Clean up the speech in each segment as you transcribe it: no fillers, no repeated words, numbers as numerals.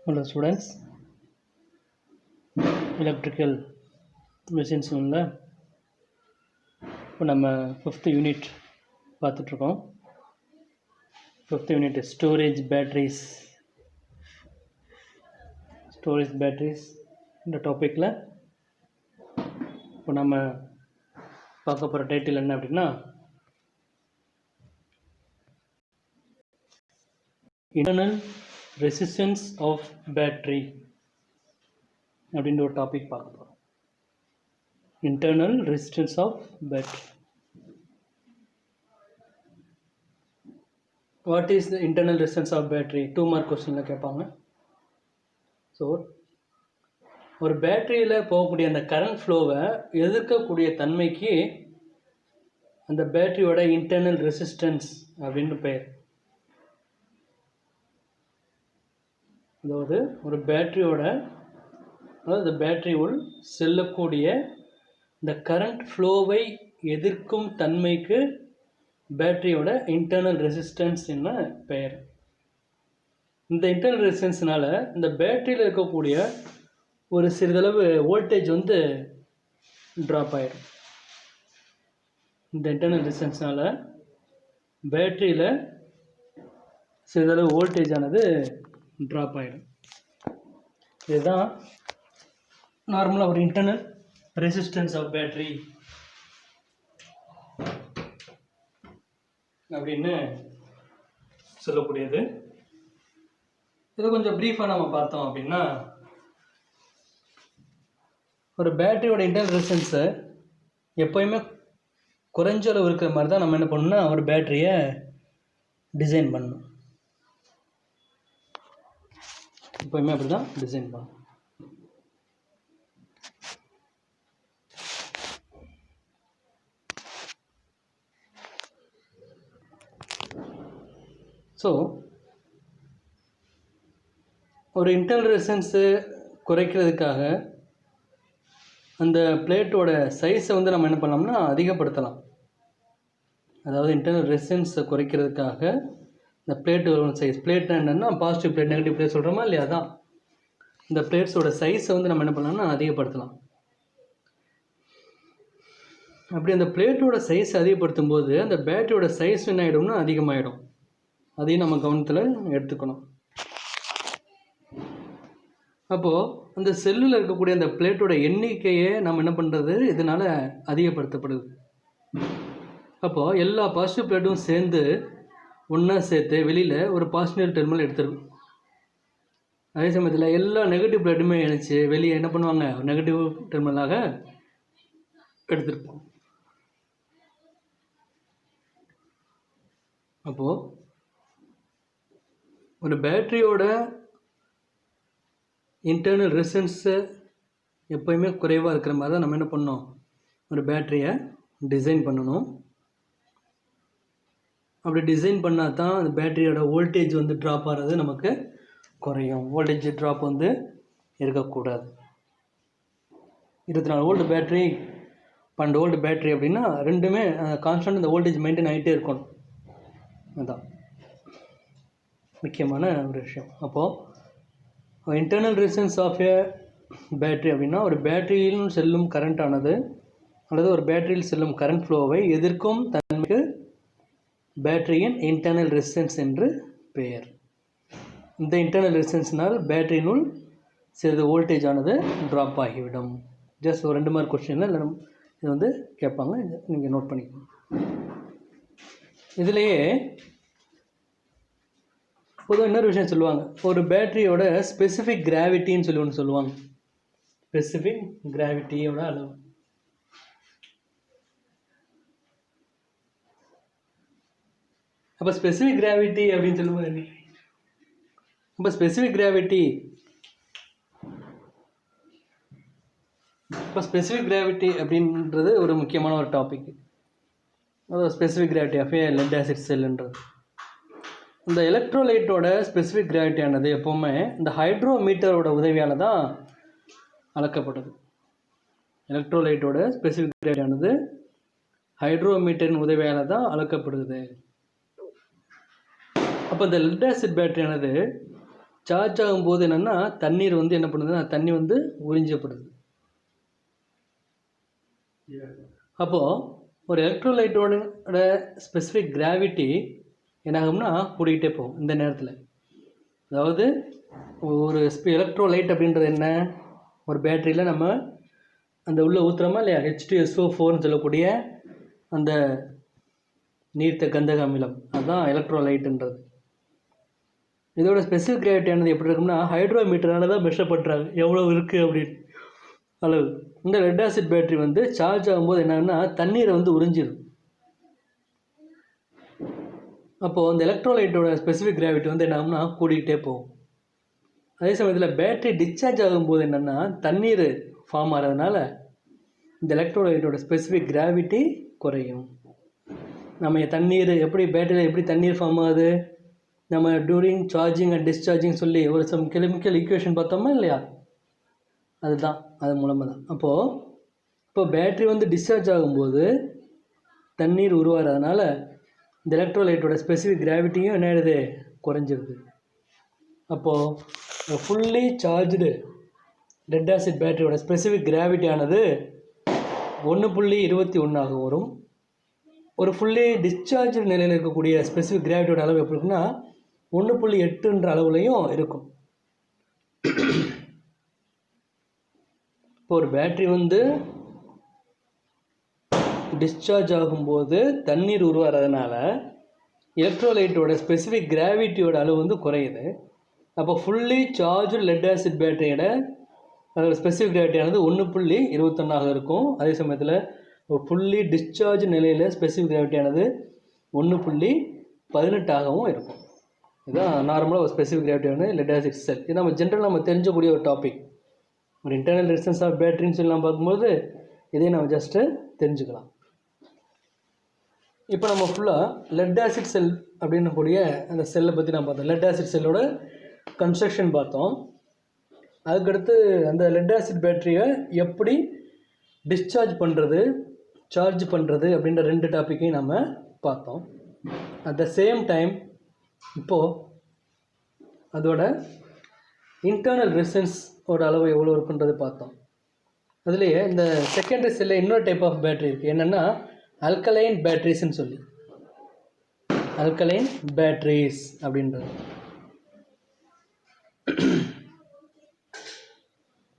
Hello students, electrical machines உள்ள இப்போ நம்ம 5th யூனிட் பார்த்துட்ருக்கோம். 5th யூனிட் ஸ்டோரேஜ் பேட்டரிஸ் இந்த டாப்பிக்கில் இப்போ நம்ம பார்க்க போகிற டைட்டில் என்ன அப்படின்னா இன்டர்னல் ரெசிஸ்டன்ஸ் ஆஃப் பேட்டரி அப்படின்ற ஒரு டாபிக் பார்க்க போகிறோம். Internal resistance of battery. What is the internal resistance of battery? 2 mark கொஸ்டினில் கேட்பாங்க. ஸோ ஒரு பேட்டரியில் போகக்கூடிய அந்த கரண்ட் ஃப்ளோவை எதிர்க்கக்கூடிய தன்மைக்கு அந்த பேட்டரியோட இன்டர்னல் ரெசிஸ்டன்ஸ் அப்படின்னு பெயர். அதாவது ஒரு பேட்டரியோட அதாவது பேட்டரி உள் செல்லக்கூடிய இந்த கரண்ட் ஃப்ளோவை எதிர்க்கும் தன்மைக்கு பேட்டரியோட இன்டர்னல் ரெசிஸ்டன்ஸ் என்ன பெயர். இந்த இன்டர்னல் ரெசிஸ்டன்ஸ்னால இந்த பேட்டரியில் இருக்கக்கூடிய ஒரு சிறிதளவு வோல்டேஜ் வந்து ட்ராப் ஆகிடும். இந்த இன்டர்னல் ரெசிஸ்டன்ஸ்னால பேட்டரியில் சிறிதளவு வோல்டேஜ் ஆனது ட்ராப் ஆகிடும். இதுதான் நார்மலாக ஒரு இன்டர்னல் ரெசிஸ்டன்ஸ் ஆஃப் பேட்டரி அப்படின்னு சொல்லக்கூடியது. இதை கொஞ்சம் ப்ரீஃபாக நம்ம பார்த்தோம் அப்படின்னா, ஒரு பேட்டரியோட இன்டர்னல் ரெசிஸ்டன்ஸை எப்போயுமே குறைஞ்ச அளவு இருக்கிற மாதிரி தான் நம்ம என்ன பண்ணணும்னா ஒரு பேட்டரியை டிசைன் பண்ணணும். எப்போயுமே அப்படி தான் டிசைன் பண்ணணும். ஸோ ஒரு இன்டர்னல் ரெசிஸ்டன்ஸு குறைக்கிறதுக்காக அந்த பிளேட்டோட சைஸை வந்து நம்ம என்ன பண்ணலாம்னா அதிகப்படுத்தலாம். அதாவது இன்டர்னல் ரெசிஸ்டன்ஸை குறைக்கிறதுக்காக இந்த பிளேட்டோட சைஸ், பிளேட்னா என்னென்னா பாசிட்டிவ் பிளேட் நெகட்டிவ் பிளேட் சொல்கிறோமா இல்லையா, தான் இந்த பிளேட்ஸோட சைஸை வந்து நம்ம என்ன பண்ணலாம்னா அதிகப்படுத்தலாம். அப்படி அந்த பிளேட்டோட சைஸ் அதிகப்படுத்தும் போது அந்த பேட்டரியோட சைஸ் என்ன ஆகிடும்னா அதிகமாகிடும். அதையும் நம்ம கவனத்தில் எடுத்துக்கணும். அப்போது அந்த செல்லில் இருக்கக்கூடிய அந்த பிளேட்டோட எண்ணிக்கையை நம்ம என்ன பண்ணுறது இதனால் அதிகப்படுத்தப்படுது. அப்போது எல்லா பாசிட்டிவ் பிளேட்டும் சேர்ந்து ஒன்றா சேர்த்து வெளியில் ஒரு பாசிட்டிவ் டெர்மினல் எடுத்துருக்கும். அதே சமயத்தில் எல்லா நெகட்டிவ் பிளேட்டுமே இணைச்சி வெளியே என்ன பண்ணுவாங்க நெகட்டிவ் டெர்மினலாக எடுத்துருப்போம். அப்போது ஒரு பேட்டரியோட இன்டர்னல் ரெசிஸ்டன்ஸு எப்போயுமே குறைவாக இருக்கிற மாதிரி தான் நம்ம என்ன பண்ணணும் ஒரு பேட்டரியை டிசைன் பண்ணணும். அப்படி டிசைன் பண்ணால் தான் அந்த பேட்டரியோட வோல்டேஜ் வந்து ட்ராப் ஆகிறது நமக்கு குறையும். வோல்டேஜ் ட்ராப் வந்து இருக்கக்கூடாது. 24 வோல்ட் பேட்டரி 12 வோல்ட் பேட்டரி அப்படின்னா ரெண்டுமே கான்ஸ்டன்ட் இந்த வோல்டேஜ் மெயின்டைன் ஆகிட்டே இருக்கணும். அதுதான் முக்கியமான ஒரு விஷயம். அப்போது internal resistance of a battery அப்படின்னா ஒரு பேட்டரியில் செல்லும் கரண்ட் ஆனது அல்லது ஒரு பேட்டரியில் செல்லும் கரண்ட் ஃப்ளோவை எதிர்க்கும் தன்மைக்கு பேட்டரியின் இன்டர்னல் ரெசிஸ்டன்ஸ் என்று பெயர். இந்த இன்டர்னல் ரெசிஸ்டன்ஸ்னால் பேட்டரியினுள் சிறிது வோல்டேஜ் ஆனது ட்ராப் ஆகிவிடும். ஜஸ்ட் ஒரு 2 மார்க் கொஸ்டினில் இல்லை இது வந்து கேட்பாங்க, நீங்கள் நோட் பண்ணிக்கணும். இதுலேயே பொதுவாக இன்னொரு விஷயம் சொல்லுவாங்க, ஒரு பேட்டரியோட ஸ்பெசிஃபிக் கிராவிட்டின்னு சொல்லி ஒன்று சொல்லுவாங்க. ஸ்பெசிஃபிக் கிராவிட்டியோட அளவு. அப்போ ஸ்பெசிஃபிக் கிராவிட்டி அப்படின்னு சொல்லும்போது இப்போ ஸ்பெசிஃபிக் கிராவிட்டி அப்படின்றது ஒரு முக்கியமான ஒரு டாபிக். அதாவது specific gravity of a lead acid செல்லுன்றது. இந்த எலக்ட்ரோலைட்டோட ஸ்பெசிஃபிக் கிராவிட்டியானது எப்போவுமே இந்த ஹைட்ரோமீட்டரோட உதவியால் தான் அளக்கப்படுது. எலக்ட்ரோலைட்டோட ஸ்பெசிஃபிக் கிராவிட்டியானது ஹைட்ரோமீட்டரின் உதவியால் தான் அளக்கப்படுது. அப்போ இந்த லெட் ஆசிட் பேட்டரியானது சார்ஜ் ஆகும்போது என்னென்னா தண்ணீர் வந்து என்ன பண்ணுதுன்னா தண்ணி வந்து உறிஞ்சப்படுது. அப்போது ஒரு எலக்ட்ரோலைட்டோட ஸ்பெசிஃபிக் கிராவிட்டி என்னாகும்னா கூடிக்கிட்டே போகும் இந்த நேரத்தில். அதாவது ஒரு எலக்ட்ரோலைட் அப்படின்றது என்ன, ஒரு பேட்டரியில் நம்ம அந்த உள்ளே ஊற்றுறோமா இல்லையா, H2SO4ன்னு சொல்லக்கூடிய அந்த நீர்த்த கந்தக அமிலம், அதுதான் எலக்ட்ரோலைட்டுன்றது. இதோட ஸ்பெசிஃபிக் கிராவிட்டியானது எப்படி இருக்கும்னா ஹைட்ரோமீட்டரால் தான் மெஷர் பண்ணுறாங்க எவ்வளோ இருக்குது அப்படின்னு அளவு. இந்த லெட் ஆசிட் பேட்டரி வந்து சார்ஜ் ஆகும்போது என்னன்னா தண்ணீரை வந்து உறிஞ்சிடும். அப்போது அந்த எலக்ட்ரோலைட்டோட ஸ்பெசிஃபிக் கிராவிட்டி வந்து என்ன ஆகும்னா கூடிக்கிட்டே போகும். அதே சமயத்தில் பேட்டரி டிஸ்சார்ஜ் ஆகும்போது என்னென்னா தண்ணீர் ஃபார்ம் ஆகிறதுனால இந்த எலக்ட்ரோலைட்டோட ஸ்பெசிஃபிக் கிராவிட்டி குறையும். நம்ம தண்ணீர் எப்படி பேட்டரியில் எப்படி தண்ணீர் ஃபார்ம் ஆகுது, நம்ம டூரிங் சார்ஜிங் அண்ட் டிஸ்சார்ஜிங் சொல்லி ஒரு சம் கெமிக்கல் ஈக்குவேஷன் பார்த்தோமா இல்லையா, அதுதான் அது மூலமாக தான். இப்போ பேட்ரி வந்து டிஸ்சார்ஜ் ஆகும்போது தண்ணீர் உருவாகிறதுனால இந்த எலக்ட்ரோலைட்டோட ஸ்பெசிஃபிக் கிராவிட்டியும் என்ன ஆகிடுது, குறைஞ்சிருது. அப்போது ஃபுல்லி சார்ஜ்டு லெட் ஆசிட் பேட்டரியோட ஸ்பெசிஃபிக் கிராவிட்டியானது 1.21 வரும். ஒரு ஃபுல்லி டிஸ்சார்ஜ் நிலையில் இருக்கக்கூடிய ஸ்பெசிஃபிக் கிராவிட்டியோட அளவு எப்படி இருக்குன்னா 1.8ன்ற அளவுலையும் இருக்கும். இப்போ ஒரு பேட்ரி வந்து டிஸ்சார்ஜ் ஆகும்போது தண்ணீர் உருவாகிறதுனால எலக்ட்ரோலைட்டோட ஸ்பெசிஃபிக் கிராவிட்டியோட அளவு வந்து குறையுது. அப்போ ஃபுல்லி சார்ஜ் லெட் ஆசிட் பேட்டரியோட அதோட ஸ்பெசிஃபிக் கிராவிட்டியானது 1.21 இருக்கும். அதே சமயத்தில் ஒரு ஃபுல்லி டிஸ்சார்ஜ் நிலையில் ஸ்பெசிஃபிக் கிராவிட்டியானது 1.18 இருக்கும். இதுதான் நார்மலாக ஒரு ஸ்பெசிஃபிக் கிராவிட்டியான லெட் ஆசிட் செல். இது நம்ம ஜென்ரல் நம்ம தெரிஞ்சக்கூடிய ஒரு டாபிக். ஒரு இன்டர்னல் ரெசிஸ்டன்ஸ் ஆஃப் பேட்டரின்னு சொல்லி நம்ம பார்க்கும்போது இதையும் நம்ம ஜஸ்ட்டு தெரிஞ்சுக்கலாம். இப்போ நம்ம ஃபுல்லாக லெட் ஆசிட் செல் அப்படின்னு கூடிய அந்த செல்லை பற்றி நம்ம பார்த்தோம். லெட் ஆசிட் செல்லோட கன்ஸ்ட்ரக்ஷன் பார்த்தோம். அதுக்கடுத்து அந்த லெட் ஆசிட் பேட்டரியை எப்படி டிஸ்சார்ஜ் பண்ணுறது, சார்ஜ் பண்ணுறது அப்படின்ற 2 டாப்பிக்கையும் நம்ம பார்த்தோம். அட் த சேம் டைம் இப்போது அதோட இன்டர்னல் ரெசிஸ்டன்ஸோட அளவு எவ்வளோ இருக்குன்றது பார்த்தோம். அதுலேயே இந்த செகண்டரி செல்லில் இன்னொரு டைப் ஆஃப் பேட்டரி இருக்குது. என்னென்னா அல்கலைன் பேட்டரிஸ்ன்னு சொல்லி, அல்கலைன் பேட்டரிஸ் அப்படின்றது.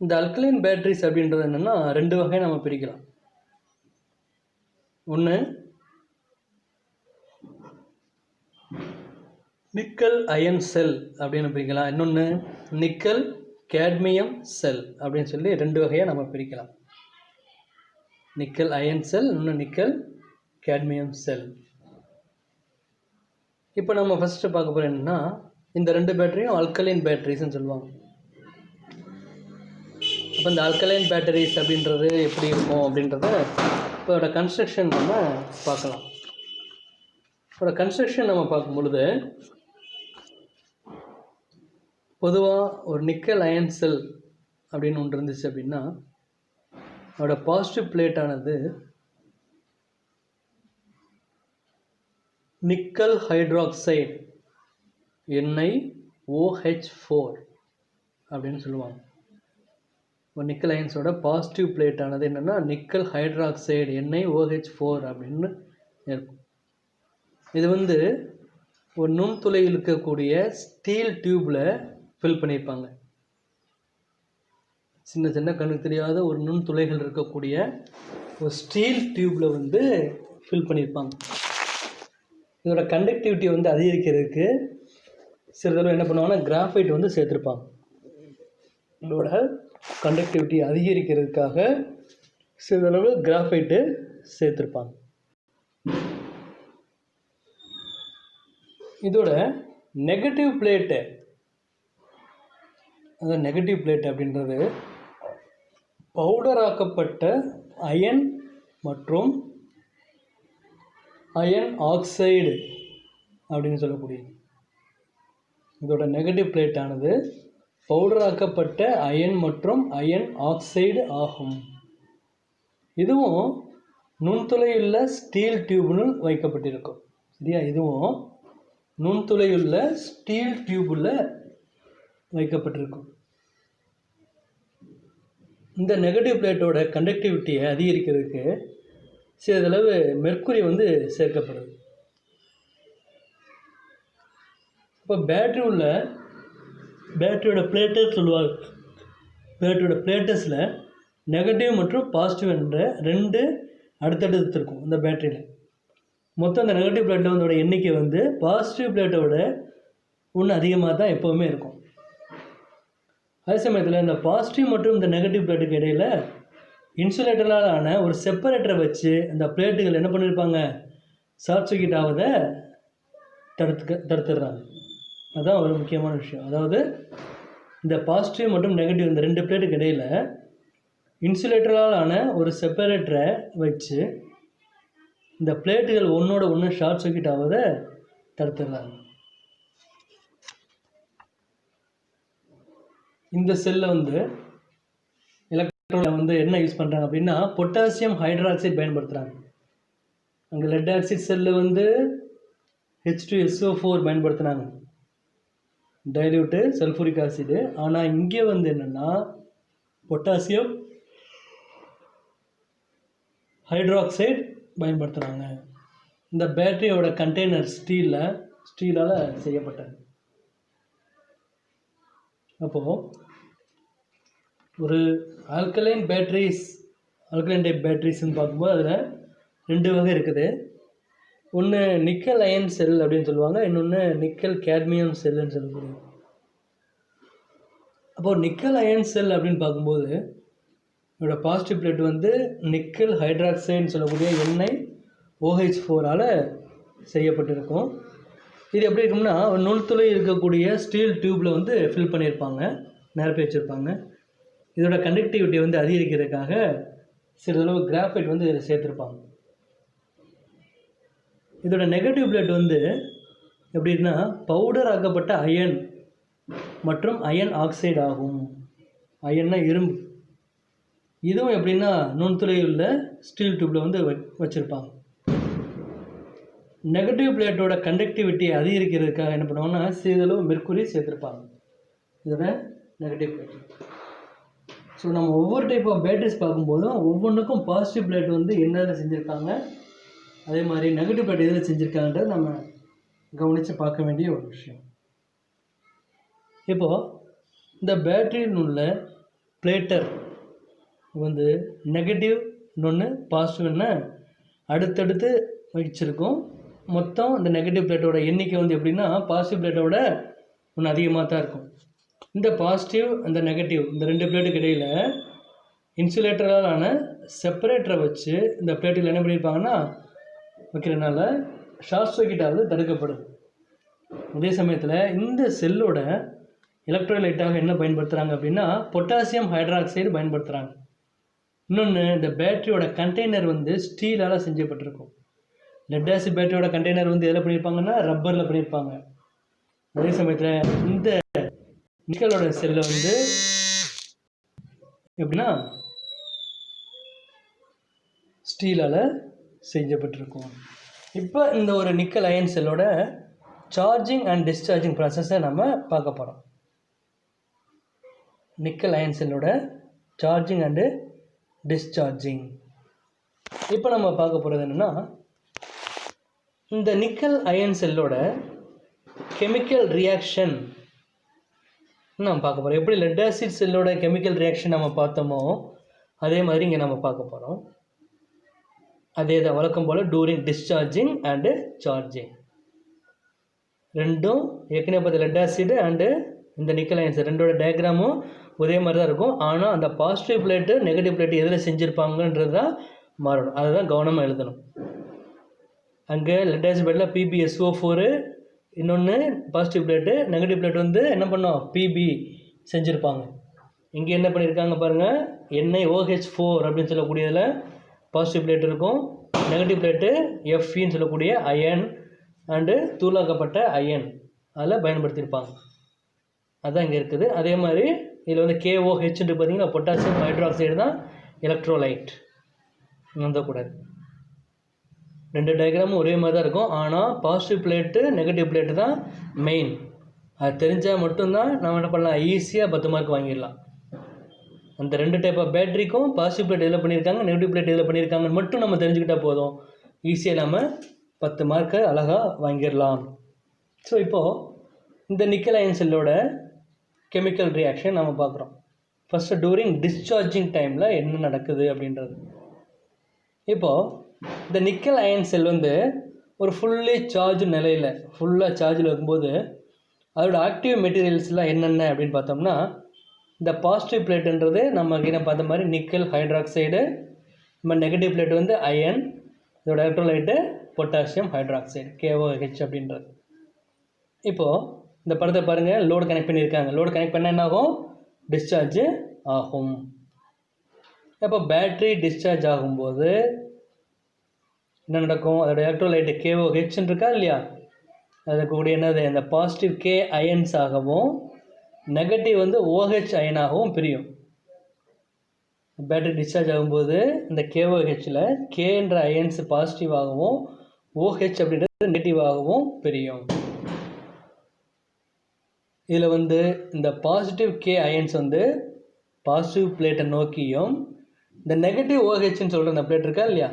இந்த அல்கலைன் பேட்டரிஸ் அப்படின்றது என்னென்னா 2 வகை நம்ம பிரிக்கலாம். ஒன்று நிக்கல் அயன் செல் அப்படின்னு பிரிக்கலாம். இன்னொன்று நிக்கல் கேட்மியம் செல் அப்படின்னு சொல்லி 2 வகையாக நம்ம பிரிக்கலாம். நிக்கல் அயன் செல், இன்னொன்று நிக்கல் கேட்மியம் செல். இப்போ நம்ம ஃபஸ்ட்டு பார்க்க போகிறோம் என்னென்னா இந்த 2 பேட்டரியும் அல்கலைன் பேட்டரிஸ்ன்னு சொல்லுவாங்க. அப்போ இந்த அல்கலைன் பேட்டரிஸ் அப்படின்றது எப்படி இருக்கும் அப்படின்றத இப்போ அதோட கன்ஸ்ட்ரக்ஷன் நம்ம பார்க்கலாம். அதோட கன்ஸ்ட்ரக்ஷன் நம்ம பார்க்கும் பொழுது பொதுவாக ஒரு நிக்கல் அயன் செல் அப்படின்னு ஒன்று இருந்துச்சு அப்படின்னா அதோட பாசிட்டிவ் பிளேட்டானது நிக்கல் ஹைட்ராக்சைடு NiOH4 அப்படின்னு சொல்லுவாங்க. ஒரு நிக்கல் அயன்ஸோட பாசிட்டிவ் பிளேட்டானது என்னென்னா நிக்கல் ஹைட்ராக்சைடு NiOH4 அப்படின்னு இருக்கும். இது வந்து ஒரு நுண்துளையில் இருக்கக்கூடிய ஸ்டீல் டியூப்பில் ஃபில் பண்ணியிருப்பாங்க. சின்ன சின்ன கண்ணுக்கு தெரியாத ஒரு நுண்துளைகள் இருக்கக்கூடிய ஒரு ஸ்டீல் டியூப்பில் வந்து ஃபில் பண்ணியிருப்பாங்க. இதோட கண்டக்டிவிட்டி வந்து அதிகரிக்கிறதுக்கு சிறிதளவு என்ன பண்ணுவாங்கன்னா கிராஃபைட் வந்து சேர்த்துருப்பாங்க. இதோட கண்டக்டிவிட்டி அதிகரிக்கிறதுக்காக சிறிதளவு கிராஃபைட்டு சேர்த்துருப்பாங்க. இதோட நெகட்டிவ் பிளேட்டு, அந்த நெகட்டிவ் பிளேட் அப்படின்றது பவுடராக்கப்பட்ட அயன் மற்றும் அயன் ஆக்சைடு அப்படின்னு சொல்லக்கூடியது. இதோட நெகட்டிவ் பிளேட்டானது பவுடராக்கப்பட்ட அயன் மற்றும் அயன் ஆக்சைடு ஆகும். இதுவும் நுண்துளையுள்ள ஸ்டீல் டியூப்னு வைக்கப்பட்டிருக்கும். சரியா, இதுவும் நுண்துளையுள்ள ஸ்டீல் டியூப்பில் வைக்கப்பட்டிருக்கும். இந்த நெகட்டிவ் பிளேட்டோட கண்டக்டிவிட்டியை அதிகரிக்கிறதுக்கு சிறிதளவு மெர்க்குரி வந்து சேர்க்கப்படுது. இப்போ பேட்டரியோட பிளேட்டஸ் சொல்லுவாங்க. பேட்டரியோட பிளேட்டஸில் நெகட்டிவ் மற்றும் பாசிட்டிவ் என்ற 2 அடுத்தடுத்து இருக்கும் இந்த பேட்டரியில். மொத்தம் அந்த நெகட்டிவ் பிளேட்டோட எண்ணிக்கை வந்து பாசிட்டிவ் பிளேட்டோட ஒன்று அதிகமாக தான் எப்போவுமே இருக்கும். அதே சமயத்தில் இந்த பாசிட்டிவ் மற்றும் இந்த நெகட்டிவ் பிளேட்டுக்கு இடையில் இன்சுலேட்டரால் ஆன ஒரு செப்பரேட்டரை வச்சு இந்த பிளேட்டுகள் என்ன பண்ணியிருப்பாங்க, ஷார்ட் சர்க்யூட் ஆவதை தடுத்துடுறாங்க. அதுதான் ஒரு முக்கியமான விஷயம். அதாவது இந்த பாசிட்டிவ் மற்றும் நெகட்டிவ் இந்த 2 பிளேட்டுக்கு இடையில் இன்சுலேட்டரால் ஆன ஒரு செப்பரேட்டரை வச்சு இந்த பிளேட்டுகள் ஒன்றோட ஒன்று ஷார்ட் சர்க்யூட் ஆவதை தடுத்துடுறாங்க. இந்த செல்லை வந்து எலக்ட்ரானில் வந்து என்ன யூஸ் பண்ணுறாங்க அப்படின்னா பொட்டாசியம் ஹைட்ராக்சைடு பயன்படுத்துகிறாங்க. அங்கே லெட் ஆக்சைடு செல்லில் வந்து H2SO4 பயன்படுத்துனாங்க, டைல்யூட்டு சல்ஃபூரிக் ஆசிடு. ஆனால் இங்கே வந்து என்னென்னா பொட்டாசியம் ஹைட்ராக்சைடு பயன்படுத்துகிறாங்க. இந்த பேட்டரியோட கண்டெய்னர் ஸ்டீலால் செய்யப்பட்டது. அப்போது ஒரு ஆல்கலைன் டைப் பேட்டரிஸ்ன்னு பார்க்கும்போது அதில் 2 வகை இருக்குது. ஒன்று நிக்கல் அயன் செல் அப்படின்னு சொல்லுவாங்க, இன்னொன்று நிக்கல் கேட்மியம் செல்லுன்னு சொல்லக்கூடிய. அப்போது நிக்கல் அயன் செல் அப்படின்னு பார்க்கும்போது இதோட பாசிட்டிவ் பிளேட் வந்து நிக்கல் ஹைட்ராக்சைடுன்னு சொல்லக்கூடிய NiOH4ஆல் செய்யப்பட்டிருக்கும். இது எப்படி இருக்கும்னா ஒரு நுண்துளை இருக்கக்கூடிய ஸ்டீல் டியூப்பில் வந்து ஃபில் பண்ணியிருப்பாங்க, நிரப்பி வச்சுருப்பாங்க. இதோட கண்டக்டிவிட்டியை வந்து அதிகரிக்கிறதுக்காக சிறிதளவு கிராஃபைட் வந்து இதில் சேர்த்துருப்பாங்க. இதோட நெகட்டிவ் பிளேட் வந்து எப்படின்னா பவுடர் ஆக்கப்பட்ட அயன் மற்றும் அயன் ஆக்சைடு ஆகும். அயன்னா இரும்பு. இதுவும் எப்படின்னா நுண்துளை உள்ள ஸ்டீல் டியூப்பில் வந்து வச்சுருப்பாங்க. நெகட்டிவ் பிளேட்டோட கண்டக்டிவிட்டியை அதிகரிக்கிறதுக்காக என்ன பண்ணுவாங்கன்னா சிறிதளவு மெர்க்குரி சேர்த்துருப்பாங்க இதோட நெகட்டிவ் பிளேட். ஸோ நம்ம ஒவ்வொரு டைப் ஆஃப் பேட்டரிஸ் பார்க்கும்போதும் ஒவ்வொன்றுக்கும் பாசிட்டிவ் பிளேட் வந்து என்னென்ன செஞ்சுருக்காங்க, அதே மாதிரி நெகட்டிவ் பிளேட் எதில் செஞ்சுருக்காங்கன்றது நம்ம கவனித்து பார்க்க வேண்டிய ஒரு விஷயம். இப்போது இந்த பேட்டரியில் உள்ள பிளேட்டர் வந்து நெகட்டிவ் இன்னொன்று பாசிட்டிவ்னு அடுத்தடுத்து வச்சுருக்கோம். மொத்தம் இந்த நெகட்டிவ் பிளேட்டோட எண்ணிக்கை வந்து எப்படின்னா பாசிட்டிவ் பிளேட்டோட ஒன்று அதிகமாக தான் இருக்கும். இந்த பாசிட்டிவ் அந்த நெகட்டிவ் இந்த 2 பிளேட்டுக்கு இடையில் இன்சுலேட்டரால் ஆன செப்பரேட்டரை வச்சு இந்த பிளேட்டில் என்ன பண்ணியிருப்பாங்கன்னா வைக்கிறதுனால ஷார்ட் சர்க்யூட் ஆகுது தடுக்கப்படுது. அதே சமயத்தில் இந்த செல்லோட எலக்ட்ரோலைட்டாக என்ன பயன்படுத்துகிறாங்க அப்படின்னா பொட்டாசியம் ஹைட்ராக்சைடு பயன்படுத்துகிறாங்க. இன்னொன்று இந்த பேட்டரியோட கண்டெய்னர் வந்து ஸ்டீலால் செஞ்சப்பட்டிருக்கும். லெட் ஆசிட் பேட்டரியோட கண்டெய்னர் வந்து எதில் பண்ணியிருப்பாங்கன்னா ரப்பரில் பண்ணியிருப்பாங்க. அதே சமயத்தில் இந்த நிக்கலோட செல்லை வந்து எப்படின்னா ஸ்டீலால் செஞ்சப்பட்டிருக்கும். இப்போ இந்த ஒரு நிக்கல் அயன் செல்லோட சார்ஜிங் அண்ட் டிஸ்சார்ஜிங் ப்ராசஸை நம்ம பார்க்க போகிறோம். நிக்கல் அயன் செல்லோட சார்ஜிங் அண்டு டிஸ்சார்ஜிங். இப்போ நம்ம பார்க்க போகிறது என்னென்னா இந்த நிக்கல் அயன் செல்லோட கெமிக்கல் ரியாக்ஷன் நம்ம பார்க்க போகிறோம். எப்படி லெட் ஆசிட் செல்லோட கெமிக்கல் ரியாக்ஷன் நம்ம பார்த்தோமோ அதே மாதிரி இங்கே நம்ம பார்க்க போகிறோம். அதே தான் வழக்கம் போல் டூரிங் டிஸ்சார்ஜிங் அண்டு சார்ஜிங் ரெண்டும் ஏற்கனவே பார்த்து லெட் ஆசிடு அண்டு இந்த நிக்கல் அயன் செல் ரெண்டோட டயக்ராமும் ஒரே மாதிரி தான் இருக்கும். ஆனால் அந்த பாசிட்டிவ் பிளேட்டு நெகட்டிவ் பிளேட்டு எதில் செஞ்சுருப்பாங்கன்றது தான் மாறணும். அதை தான் கவனமாக எழுதணும். அங்கே லெட் ஆசிட் பிளேட்டில் PbSO4, இன்னொன்று பாசிட்டிவ் பிளேட்டு, நெகட்டிவ் பிளேட் வந்து என்ன பண்ணோம் PB செஞ்சுருப்பாங்க. இங்கே என்ன பண்ணியிருக்காங்க பாருங்கள், NiOH4 அப்படின்னு சொல்லக்கூடியதில் பாசிட்டிவ் பிளேட் இருக்கும், நெகட்டிவ் பிளேட்டு Feன்னு சொல்லக்கூடிய அயன் அண்டு தூளாக்கப்பட்ட அயன் அதில் பயன்படுத்தியிருப்பாங்க. அதுதான் இங்கே இருக்குது. அதே மாதிரி இதில் வந்து KOHன்னு பார்த்தீங்கன்னா பொட்டாசியம் ஹைட்ராக்சைடு தான் எலக்ட்ரோலைட். நந்தக்கூடாது. 2 டயக்ராமும் ஒரே மாதிரி தான் இருக்கும். ஆனால் பாசிட்டிவ் பிளேட்டு நெகட்டிவ் பிளேட்டு தான் மெயின். அது தெரிஞ்சால் மட்டும்தான் நம்ம என்ன பண்ணலாம், ஈஸியாக 10 மார்க் வாங்கிடலாம். அந்த 2 டைப் ஆஃப் பேட்டரிக்கும் பாசிட்டிவ் பிளேட் எதில் பண்ணியிருக்காங்க, நெகட்டிவ் பிளேட் எதில் பண்ணியிருக்காங்கன்னு மட்டும் நம்ம தெரிஞ்சுக்கிட்டால் போதும், ஈஸியாக நம்ம 10 மார்க்கை அழகாக வாங்கிடலாம். ஸோ இப்போது இந்த நிக்கல் அயன் செல்லோட கெமிக்கல் ரியாக்ஷன் நம்ம பார்க்குறோம். ஃபஸ்ட்டு டூரிங் டிஸ்சார்ஜிங் டைமில் என்ன நடக்குது அப்படின்றது. இப்போது இந்த நிக்கல் அயன் செல் வந்து ஒரு ஃபுல்லி சார்ஜ் நிலையில், ஃபுல்லாக சார்ஜில் இருக்கும்போது அதோட ஆக்டிவ் மெட்டீரியல்ஸ்லாம் என்னென்ன அப்படின்னு பார்த்தோம்னா, இந்த பாசிட்டிவ் பிளேட்டுன்றது நம்ம கீழே பார்த்த மாதிரி நிக்கல் ஹைட்ராக்சைடு, நம்ம நெகட்டிவ் பிளேட் வந்து அயன், இதோட எலக்ட்ரோலைட்டு பொட்டாசியம் ஹைட்ராக்சைடு KOH அப்படின்றது. இப்போது இந்த படத்தை பாருங்கள், லோடு கனெக்ட் பண்ணியிருக்காங்க. லோடு கனெக்ட் பண்ணால் என்ன ஆகும், டிஸ்சார்ஜ் ஆகும். இப்போ பேட்ரி டிஸ்சார்ஜ் ஆகும்போது என்ன நடக்கும், அதோட எலக்ட்ரோலைட்டு KOH இருக்கா இல்லையா, அதில் கூடிய என்னது, இந்த பாசிட்டிவ் K அயன்ஸ் ஆகவும் நெகட்டிவ் வந்து OH அயனாகவும் பிரியும். பேட்டரி டிஸ்சார்ஜ் ஆகும்போது இந்த KOHல Kன்ற அயன்ஸ் பாசிட்டிவாகவும் OH அப்படின்றது நெகட்டிவாகவும் பிரியும். இதில் வந்து இந்த பாசிட்டிவ் K அயன்ஸ் வந்து பாசிட்டிவ் பிளேட்டை நோக்கியும், இந்த நெகட்டிவ் OHன்னு சொல்கிற இந்த பிளேட் இருக்கா இல்லையா,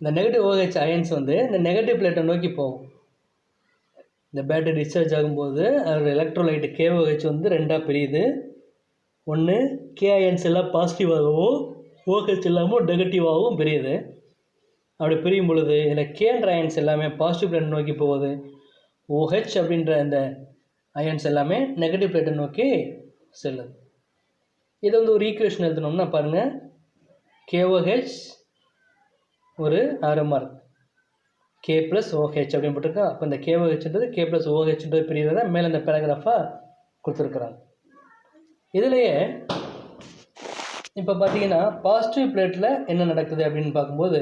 இந்த நெகட்டிவ் OH அயன்ஸ் வந்து இந்த நெகட்டிவ் பிளேட்டை நோக்கி போகும். இந்த பேட்டரி டிஸ்சார்ஜ் ஆகும்போது அதோட எலக்ட்ரோலைட்டு KOH வந்து ரெண்டாக பிரியுது. ஒன்று K அயன்ஸ் எல்லாம் பாசிட்டிவாகவும் OH இல்லாமல் நெகட்டிவாகவும் பிரியுது. அப்படி பிரியும் பொழுது இதில் Kன்ற அயன்ஸ் எல்லாமே பாசிட்டிவ் பிளேட்டை நோக்கி போகுது, OH அப்படின்ற இந்த அயன்ஸ் எல்லாமே நெகட்டிவ் பிளேட்டை நோக்கி செல்லுது. இதை வந்து ஒரு ஈக்குவேஷன் எழுதணும்னா பாருங்கள், KOH ஒரு RMR K + OH அப்படின்னு போட்டிருக்கா. அப்போ இந்த KOHன்றது K + OHன்றது பிரிகிறத மேலே இந்த பேராகிராஃபாக கொடுத்துருக்குறாங்க. இதிலேயே இப்போ பார்த்தீங்கன்னா பாசிட்டிவ் பிளேட்டில் என்ன நடக்குது அப்படின்னு பார்க்கும்போது,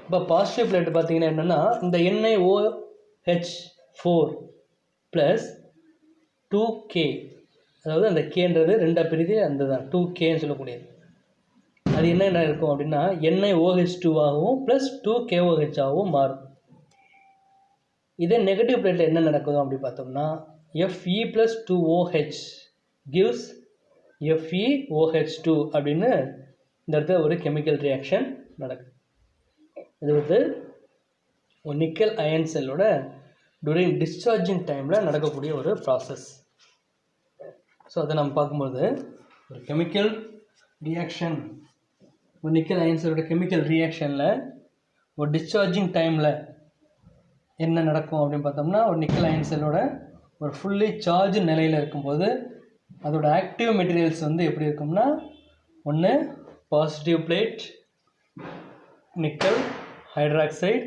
இப்போ பாசிட்டிவ் பிளேட் பார்த்தீங்கன்னா என்னென்னா, இந்த NiOH4 + 2K, அதாவது அந்த Kன்றது ரெண்டாக பிரிது அந்த தான் 2Kன்னு சொல்லக்கூடியது. அது என்ன இருக்கும் அப்படின்னா NiOH2ஆகவும் ப்ளஸ் 2KOH ஆகவும் மாறும். இதே நெகட்டிவ் பிளேட்டில் என்ன நடக்குதும் அப்படி பார்த்தோம்னா, Fe + 2OH gives FeOH2 அப்படின்னு இந்த இடத்துல ஒரு கெமிக்கல் ரியாக்ஷன் நடக்குது. இது வந்து ஒரு நிக்கல் அயன் செல்லோட டூரிங் டிஸ்சார்ஜிங் டைமில் நடக்கக்கூடிய ஒரு ப்ராசஸ். ஸோ அதை நம்ம பார்க்கும்போது ஒரு கெமிக்கல் ரியாக்ஷன், ஒரு நிக்கல் அயன் செல்லோட கெமிக்கல் ரியாக்ஷனில் ஒரு டிஸ்சார்ஜிங் டைமில் என்ன நடக்கும் அப்படின்னு பார்த்தோம்னா, ஒரு நிக்கல் அயன் செல்லோட ஒரு ஃபுல்லி சார்ஜ் நிலையில் இருக்கும்போது அதோட ஆக்டிவ் மெட்டீரியல்ஸ் வந்து எப்படி இருக்கும்னா, ஒன்று positive plate nickel hydroxide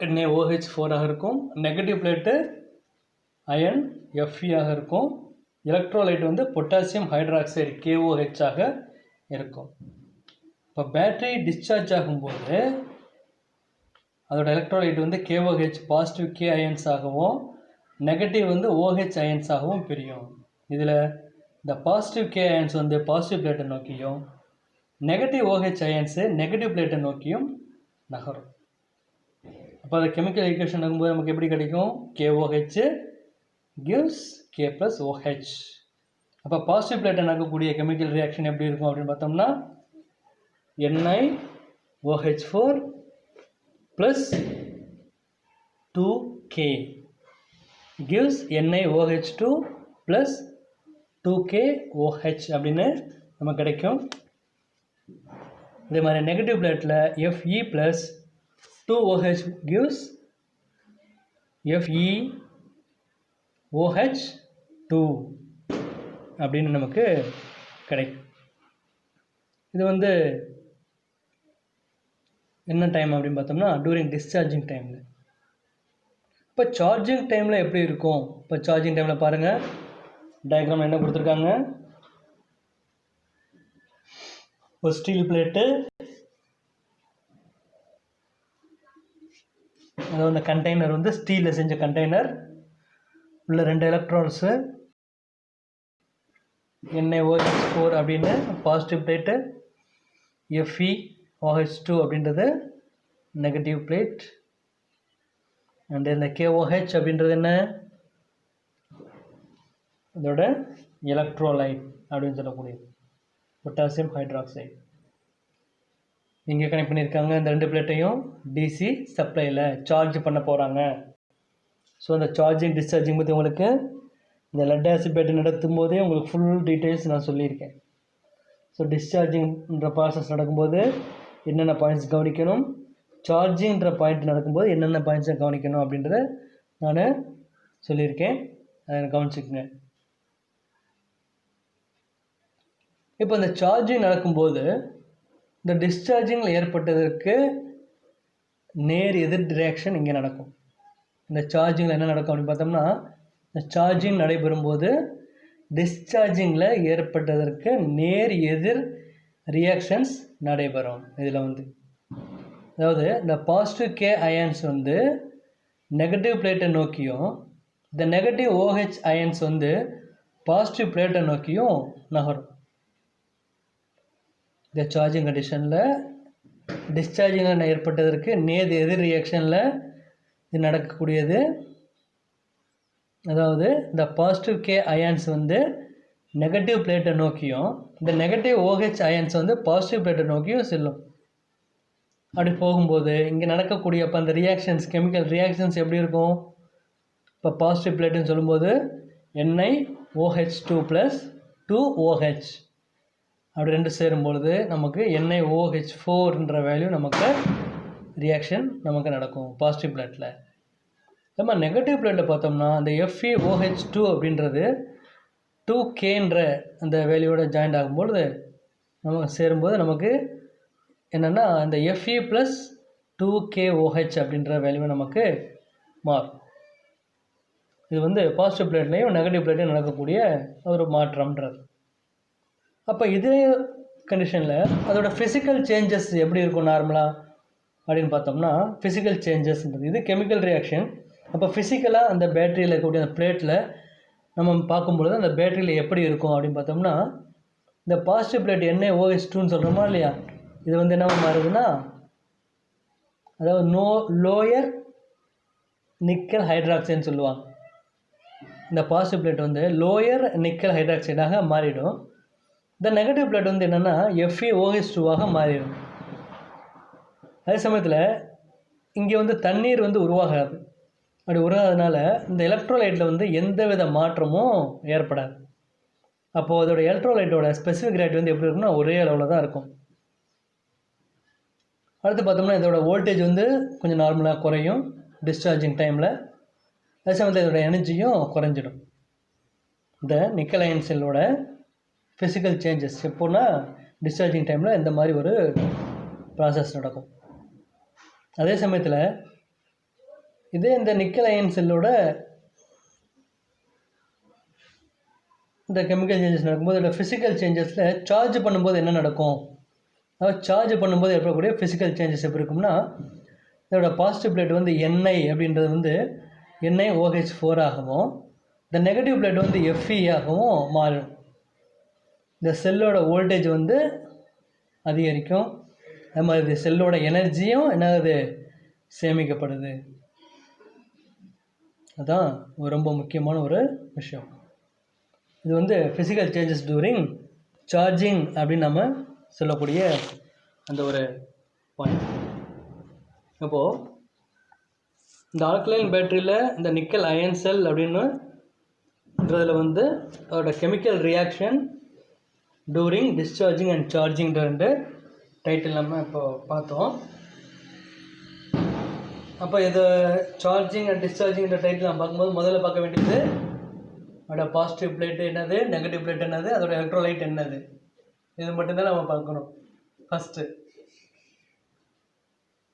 NaOH4 இருக்கும், நெகட்டிவ் பிளேட்டு அயன் Fe இருக்கும், எலக்ட்ரோலைட் வந்து பொட்டாசியம் ஹைட்ராக்சைடு KOH இருக்கும். இப்போ பேட்டரி டிஸ்சார்ஜ் ஆகும்போது அதோட எலக்ட்ரோலைட் வந்து KOH பாசிட்டிவ் K அயன்ஸ் ஆகவும் நெகட்டிவ் வந்து OH அயன்ஸ் ஆகவும் பிரியும். இதில் இந்த பாசிட்டிவ் K அயன்ஸ் வந்து பாசிட்டிவ் பிளேட்டை நோக்கியும், நெகட்டிவ் OH அயன்ஸு நெகட்டிவ் பிளேட்டை நோக்கியும் நகரும். அப்போ அதை கெமிக்கல் ஈக்குவேஷன் ஆகும்போது நமக்கு எப்படி கிடைக்கும், KOH gives K + OH. அப்போ பாசிட்டிவ் பிளேட்டை நகரக்கூடிய கெமிக்கல் ரியாக்ஷன் எப்படி இருக்கும் அப்படின்னு பார்த்தோம்னா, NiOH4 + 2K gives NiOH2 + 2KOH அப்படின்னு நமக்கு கிடைக்கும். இதே மாதிரி நெகட்டிவ் பிளேட்டில் Fe + 2OH gives FeOH2 அப்படின்னு நமக்கு கிடைக்கும். இது வந்து என்ன டைம் அப்படின்னு பார்த்தோம்னா, டூரிங் டிஸ்சார்ஜிங் டைமில். இப்போ சார்ஜிங் டைமில் எப்படி இருக்கும், இப்போ சார்ஜிங் டைமில் பாருங்கள், டயக்ராம் என்ன கொடுத்துருக்காங்க, ஒரு ஸ்டீல் பிளேட்டு, அதாவது அந்த கண்டெய்னர் வந்து ஸ்டீலில் செஞ்ச கண்டெய்னர், உள்ள 2 எலக்ட்ரான்ஸு NiOH4 அப்படின்னு பாசிட்டிவ் பிளேட்டு, FeOH2 அப்படின்றது நெகட்டிவ் பிளேட், அண்ட் இந்த KOH அப்படின்றது என்ன, இதோட எலக்ட்ரோலைட் அப்படின்னு சொல்லக்கூடியது பொட்டாசியம் ஹைட்ராக்சைடு. இங்கே கனெக்ட் பண்ணியிருக்காங்க. இந்த 2 பிளேட்டையும் டிசி சப்ளையில் சார்ஜ் பண்ண போகிறாங்க. ஸோ அந்த சார்ஜிங் டிஸ்சார்ஜிங் பற்றி உங்களுக்கு இந்த லெட் ஆசிட் பேட்டரி நடத்தும் போதே உங்களுக்கு ஃபுல் டீட்டெயில்ஸ் நான் சொல்லியிருக்கேன். ஸோ டிஸ்சார்ஜிங்ன்ற ப்ராசஸ் நடக்கும்போது என்னென்ன பாயிண்ட்ஸ் கவனிக்கணும், சார்ஜிங்ன்ற பாயிண்ட் நடக்கும்போது என்னென்ன பாயிண்ட்ஸை கவனிக்கணும் அப்படின்றத நான் சொல்லியிருக்கேன். அதை கவனிச்சுக்கங்க. இப்போ இந்த சார்ஜிங் நடக்கும்போது இந்த டிஸ்சார்ஜிங்கில் ஏற்பட்டதற்கு நேர் எதிர் ரியாக்ஷன் இங்கே நடக்கும். இந்த சார்ஜிங்கில் என்ன நடக்கும் அப்படின்னு பார்த்தோம்னா, இந்த சார்ஜிங் நடைபெறும்போது டிஸ்சார்ஜிங்கில் ஏற்பட்டதற்கு நேர் எதிர் ரியாக்ஷன்ஸ் நடைபெறும். இதில் அதாவது இந்த பாசிட்டிவ் கே அயன்ஸ் நெகட்டிவ் பிளேட்டை நோக்கியும் இந்த நெகட்டிவ் ஓஹெச் அயன்ஸ் பாசிட்டிவ் பிளேட்டை நோக்கியும் நகரும். இந்த சார்ஜிங் கண்டிஷனில் டிஸ்சார்ஜிங்கில் ஏற்பட்டதற்கு நேர் எதிர் ரியாக்ஷனில் இது நடக்கக்கூடியது. அதாவது இந்த பாசிட்டிவ் கே அயன்ஸ் நெகட்டிவ் பிளேட்டை நோக்கியும் இந்த நெகட்டிவ் ஓஹெச் அயன்ஸ் பாசிட்டிவ் பிளேட்டை நோக்கியும் செல்லும். அப்படி போகும்போது இங்கே நடக்கக்கூடிய அப்போ அந்த ரியாக்ஷன்ஸ் கெமிக்கல் ரியாக்ஷன்ஸ் எப்படி இருக்கும்? இப்போ பாசிட்டிவ் பிளேட்டுன்னு சொல்லும்போது NiOH2 + 2OH அப்படி 2 சேரும்பொழுது நமக்கு NiOH4ன்ற வேல்யூ நமக்கு ரியாக்ஷன் நமக்கு நடக்கும் பாசிட்டிவ் பிளேட்டில். நம்ம நெகட்டிவ் பிளேட்டில் பார்த்தோம்னா அந்த FeOH2 அப்படின்றது 2Kன்ற அந்த வேல்யூவோட ஜாயிண்ட் ஆகும்பொழுது நமக்கு சேரும்போது நமக்கு என்னென்னா அந்த Fe + 2KOH அப்படின்ற வேல்யூ நமக்கு மாறும். இது பாசிட்டிவ் பிளேட்லேயும் நெகட்டிவ் பிளேட்லையும் நடக்கக்கூடிய ஒரு மாற்றம்ன்றது. அப்போ இதே கண்டிஷனில் அதோட ஃபிசிக்கல் சேஞ்சஸ் எப்படி இருக்கும் நார்மலாக அப்படின்னு பார்த்தோம்னா, ஃபிசிக்கல் சேஞ்சஸ்ன்றது இது கெமிக்கல் ரியாக்ஷன். அப்போ ஃபிசிக்கலாக அந்த பேட்டரியில் இருக்கக்கூடிய அந்த பிளேட்டில் நம்ம பார்க்கும்பொழுது அந்த பேட்டரியில் எப்படி இருக்கும் அப்படின்னு பார்த்தோம்னா, இந்த பாசிட்டிவ் பிளேட் NiOH2ன்னு சொல்கிறோமா இல்லையா, இது என்ன மாறுதுன்னா, அதாவது லோயர் நிக்கல் ஹைட்ராக்சைடுன்னு சொல்லுவாங்க. இந்த பாசிட்டிவ் பிளேட் லோயர் நிக்கல் ஹைட்ராக்சைடாக மாறிடும். இந்த நெகட்டிவ் பிளேட் என்னென்னா FeOH2ஆக மாறிடும். அதே சமயத்தில் இங்கே தண்ணீர் உருவாகாது. அப்படி உருவாகிறதுனால இந்த எலக்ட்ரோலைட்டில் எந்த வித மாற்றமும் ஏற்படாது. அப்போது அதோட எலக்ட்ரோலைட்டோட ஸ்பெசிஃபிக் ரேட் எப்படி இருக்குன்னா ஒரே அளவில் தான் இருக்கும். அடுத்து பார்த்தோம்னா இதோட வோல்டேஜ் கொஞ்சம் நார்மலாக குறையும் டிஸ்சார்ஜிங் டைமில். அதே சமயத்தில் இதோட எனர்ஜியும் குறைஞ்சிடும். இந்த நிக்கல் அயன் செல்லோட ஃபிசிக்கல் சேஞ்சஸ் எப்போன்னா டிஸ்சார்ஜிங் டைமில் இந்த மாதிரி ஒரு ப்ராசஸ் நடக்கும். அதே சமயத்தில் இந்த நிக்கல் அயன் செல்லோட இந்த கெமிக்கல் சேஞ்சஸ் நடக்கும்போது இதோட ஃபிசிக்கல் சேஞ்சஸில் சார்ஜ் பண்ணும்போது என்ன நடக்கும், அதாவது சார்ஜ் பண்ணும்போது ஏற்படக்கூடிய ஃபிசிக்கல் சேஞ்சஸ் எப்படி இருக்கும்னா, இதோட பாசிட்டிவ் பிளேட் Ni அப்படின்றது NiOH4 ஆகவும் இந்த நெகட்டிவ் பிளேட் Fe ஆகவும் மாறும். இந்த செல்லோட வோல்டேஜ் அதிகரிக்கும். அது மாதிரி செல்லோட எனர்ஜியும் என்னது சேமிக்கப்படுது. அதுதான் ரொம்ப முக்கியமான ஒரு விஷயம். இது ஃபிசிக்கல் சேஞ்சஸ் டூரிங் சார்ஜிங் அப்படின்னு நம்ம சொல்லக்கூடிய அந்த ஒரு பாயிண்ட். அப்போது இந்த ஆல்கலைன் பேட்டரியில் இந்த நிக்கல் அயன் செல் அப்படின்றதில் அதோட chemical reaction during discharging and சார்ஜிங்ன்ற 2 டைட்டில் நம்ம இப்போ பார்த்தோம். அப்போ இது சார்ஜிங் அண்ட் டிஸ்சார்ஜிங்ன்ற டைட்டில் நம்ம பார்க்கும்போது முதல்ல பார்க்க வேண்டியது அதோட பாசிட்டிவ் பிளேட் என்னது, நெகட்டிவ் பிளேட் என்னது, அதோட எலக்ட்ரோலைட் என்னது, இது மட்டும்தான் நம்ம பார்க்கணும் ஃபஸ்ட்டு.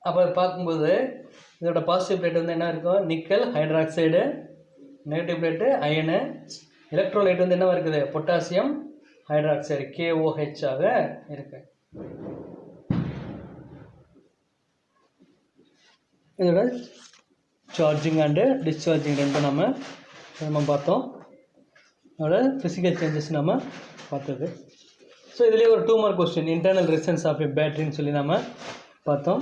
அப்போ பார்க்கும்போது இதோட பாசிட்டிவ் பிளேட் என்ன இருக்கும், nickel hydroxide, negative plate iron, electrolyte என்னவா இருக்குது, பொட்டாசியம் ஹைட்ராக்சைடு KOH ஆக இருக்கு. இதோட சார்ஜிங் அண்டு டிஸ்சார்ஜிங் 2 நம்ம பார்த்தோம். அதோட ஃபிசிக்கல் சேஞ்சஸ் நம்ம பார்த்தது. ஸோ இதுலேயே ஒரு 2 mark question internal resistance of a பேட்டரின்னு சொல்லி நம்ம பார்த்தோம்.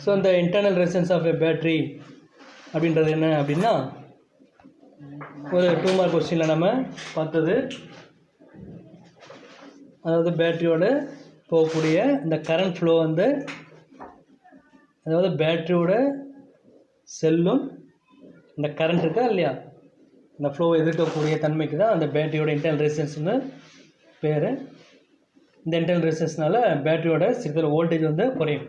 ஸோ இந்த internal resistance of a battery அப்படின்றது என்ன அப்படின்னா, ஒரு 2 மார்க் கொஸ்டினில் நம்ம பார்த்தது, அதாவது பேட்டரியோட போகக்கூடிய இந்த கரண்ட் ஃப்ளோ வந்து, அதாவது பேட்டரியோட செல்லும் இந்த கரண்ட் இருக்கா இல்லையா, இந்த ஃப்ளோவை எதிர்க்கக்கூடிய தன்மைக்கு தான் அந்த பேட்டரியோட இன்டர்னல் ரெசிஸ்டன்ஸ்னு பேர். இந்த இன்டர்னல் ரெசிஸ்டன்ஸ்னால பேட்டரியோட சிறிது வோல்டேஜ் வந்து குறையும்,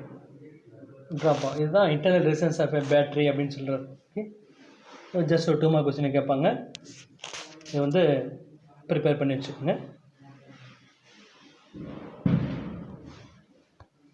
ட்ராப் ஆகும். இதுதான் internal resistance of a battery அப்படின்னு சொல்கிறது. ஓகே, ஜஸ்ட் ஒரு 2 மார்க் கொஸ்டினை கேட்பாங்க. இதை வந்து ப்ரிப்பேர் பண்ணி வச்சுக்கோங்க.